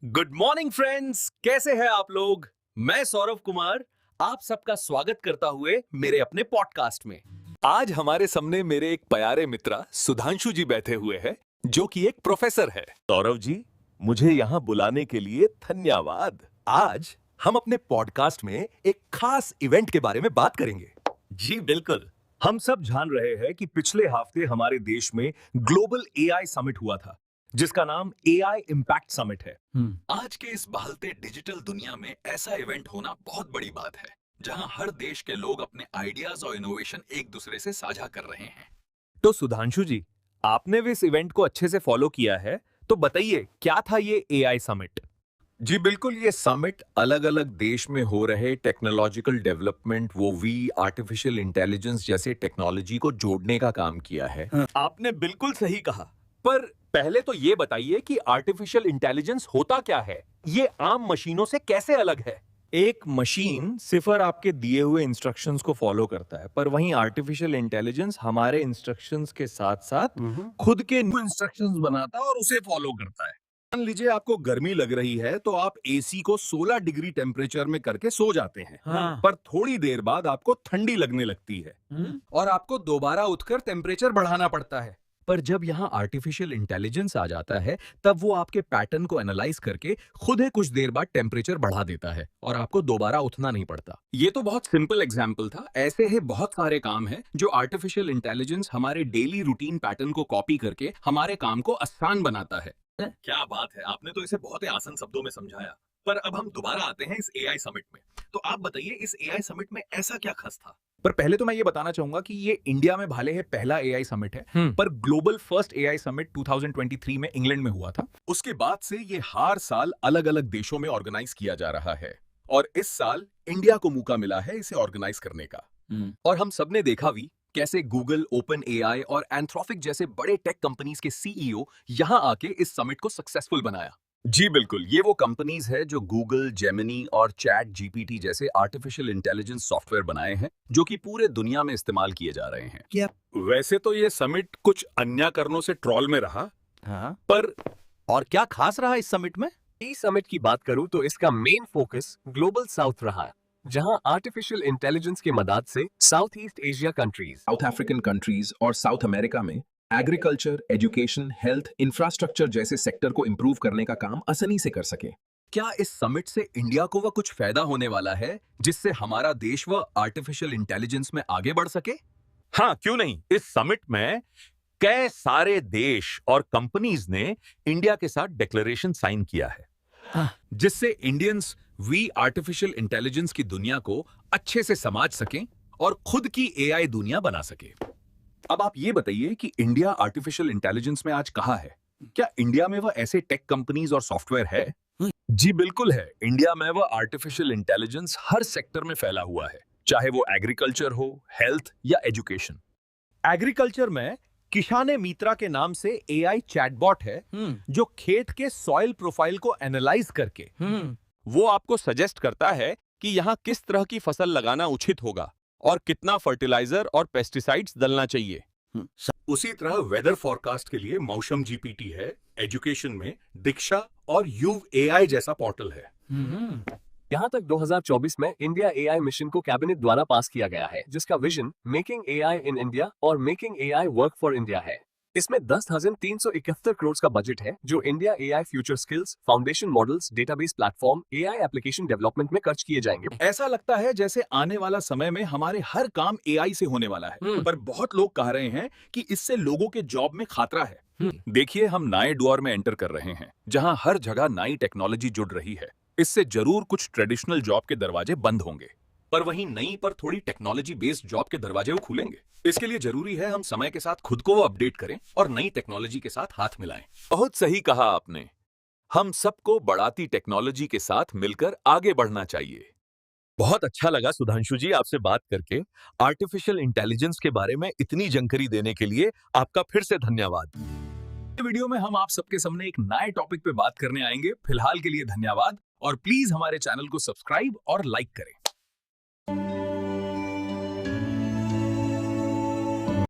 Good morning friends, कैसे हैं आप लोग। मैं सौरभ कुमार आप सबका स्वागत करता हुए मेरे अपने पॉडकास्ट में। आज हमारे सामने मेरे एक प्यारे मित्र सुधांशु जी बैठे हुए हैं जो कि एक प्रोफेसर है। सौरभ जी, मुझे यहाँ बुलाने के लिए धन्यवाद। आज हम अपने पॉडकास्ट में एक खास इवेंट के बारे में बात करेंगे। जी बिल्कुल। हम सब जान रहे हैं कि पिछले हफ्ते हमारे देश में ग्लोबल एआई समिट हुआ था, जिसका नाम एआई इम्पैक्ट समिट है। आज के इस बदलते डिजिटल दुनिया में ऐसा इवेंट होना बहुत बड़ी बात है, जहां हर देश के लोग अपने आइडियाज और इनोवेशन एक दूसरे से साझा कर रहे हैं। तो सुधांशु जी, आपने भी इस इवेंट को अच्छे से फॉलो किया है, तो बताइए क्या था ये एआई समिट? जी बिल्कुल, ये समिट अलग अलग देश में हो रहे टेक्नोलॉजिकल डेवलपमेंट, वो भी आर्टिफिशियल इंटेलिजेंस जैसे टेक्नोलॉजी को जोड़ने का काम किया है। आपने बिल्कुल सही कहा, पर पहले तो ये बताइए कि आर्टिफिशियल इंटेलिजेंस होता क्या है? ये आम मशीनों से कैसे अलग है? एक मशीन सिर्फ आपके दिए हुए इंस्ट्रक्शंस को फॉलो करता है, पर वहीं आर्टिफिशियल इंटेलिजेंस हमारे इंस्ट्रक्शंस के साथ साथ खुद के न्यू इंस्ट्रक्शंस बनाता है और उसे फॉलो करता है। मान लीजिए आपको गर्मी लग रही है, तो आप एसी को 16 डिग्री टेम्परेचर में करके सो जाते हैं। हाँ। पर थोड़ी देर बाद आपको ठंडी लगने लगती है और आपको दोबारा उठकर टेम्परेचर बढ़ाना पड़ता है। पर जब यहाँ आर्टिफिशियल इंटेलिजेंस आ जाता है, तब वो आपके पैटर्न को एनालाइज करके खुद ही कुछ देर बाद टेम्परेचर बढ़ा देता है और आपको दोबारा उठना नहीं पड़ता। ये तो बहुत सिंपल एग्जाम्पल था। ऐसे ही बहुत सारे काम हैं जो आर्टिफिशियल इंटेलिजेंस हमारे डेली रूटीन पैटर्न को कॉपी करके हमारे काम को आसान बनाता है। क्या बात है, आपने तो इसे बहुत ही आसान शब्दों में समझाया। पर अब हम दोबारा आते हैं इस एआई समिट में। तो आप बताइए, इस एआई समिट में ऐसा क्या खास था? पर पहले तो मैं ये बताना चाहूंगा कि ये इंडिया में भले ही पहला एआई समिट है, पर ग्लोबल फर्स्ट एआई समिट 2023 में इंग्लैंड में हुआ था। उसके बाद से ये हर साल अलग अलग देशों में ऑर्गेनाइज किया जा रहा है और इस साल इंडिया को मौका मिला है इसे ऑर्गेनाइज करने का। और हम सबने देखा भी कैसे गूगल, ओपन एआई और एंथ्रोपिक जैसे बड़े टेक कंपनीज के सीईओ यहाँ आके इस समिट को सक्सेसफुल बनाया। जी बिल्कुल, ये वो कंपनीज है जो गूगल, जेमिनी और चैट जीपीटी जैसे आर्टिफिशियल इंटेलिजेंस सॉफ्टवेयर बनाए हैं, जो कि पूरे दुनिया में इस्तेमाल किए जा रहे हैं। वैसे तो ये समिट कुछ अन्य कारणों से ट्रॉल में रहा, पर और क्या खास रहा इस समिट में? इस समिट की बात करूं तो इसका मेन फोकस ग्लोबल साउथ रहा है, जहां आर्टिफिशियल इंटेलिजेंस की मदद से south east Asia countries, south African countries और साउथ अमेरिका में एग्रीकल्चर, एजुकेशन, हेल्थ, इंफ्रास्ट्रक्चर जैसे सेक्टर को इंप्रूव करने का काम आसानी से कर सके। क्या इस समिट से इंडिया को वह कुछ फायदा होने वाला है, जिससे हमारा देश व आर्टिफिशियल इंटेलिजेंस में आगे बढ़ सके? हाँ, क्यों नहीं। इस समिट में कई सारे देश और कंपनीज ने इंडिया के साथ डिक्लेरेशन साइन किया है, जिससे इंडियंस वी आर्टिफिशियल इंटेलिजेंस की दुनिया को अच्छे से समझ सकें और खुद की एआई दुनिया बना सके। अब आप ये बताइए कि इंडिया आर्टिफिशियल इंटेलिजेंस में आज कहाँ है? क्या इंडिया में वह ऐसे टेक कंपनीज और सॉफ्टवेयर है? जी बिल्कुल है। इंडिया में वह आर्टिफिशियल इंटेलिजेंस हर सेक्टर में फैला हुआ है, चाहे वो एग्रीकल्चर हो, हेल्थ या एजुकेशन। एग्रीकल्चर में किसाने मित्रा के नाम से एआई चैटबॉट है, जो खेत के सॉइल प्रोफाइल को एनालाइज करके वो आपको सजेस्ट करता है कि यहाँ किस तरह की फसल लगाना उचित होगा और कितना फर्टिलाइजर और पेस्टिसाइड्स डालना चाहिए। उसी तरह वेदर फॉरकास्ट के लिए मौसम जीपीटी है, एजुकेशन में दीक्षा और युव एआई जैसा पोर्टल है। यहां तक 2024 में इंडिया एआई मिशन को कैबिनेट द्वारा पास किया गया है, जिसका vision making AI in India और making AI work for India है। इसमें 10,371 करोड़ का बजट है, जो India AI future skills, foundation models, database platform, AI application development में खर्च किए जाएंगे। ऐसा लगता है जैसे आने वाला समय में हमारे हर काम एआई से होने वाला है, पर बहुत लोग कह रहे हैं कि इससे लोगों के जॉब में खतरा है। देखिए, हम नए दौर में एंटर कर रहे हैं, जहां हर जगह नई टेक्नोलॉजी जुड़ रही है। इससे जरूर कुछ ट्रेडिशनल जॉब के दरवाजे बंद होंगे, पर वहीं नई पर थोड़ी टेक्नोलॉजी बेस्ड जॉब के दरवाजे वो खुलेंगे। इसके लिए जरूरी है हम समय के साथ खुद को अपडेट करें और नई टेक्नोलॉजी के साथ हाथ मिलाएं। बहुत सही कहा आपने। हम सबको बढ़ाती टेक्नोलॉजी के साथ मिलकर आगे बढ़ना चाहिए। बहुत अच्छा लगा सुधांशु जी आपसे बात करके। आर्टिफिशियल इंटेलिजेंस के बारे में इतनी जानकारी देने के लिए आपका फिर से धन्यवाद। वीडियो में हम आप सबके सामने एक नए टॉपिक पे बात करने आएंगे। फिलहाल के लिए धन्यवाद और प्लीज हमारे चैनल को सब्सक्राइब और लाइक करें।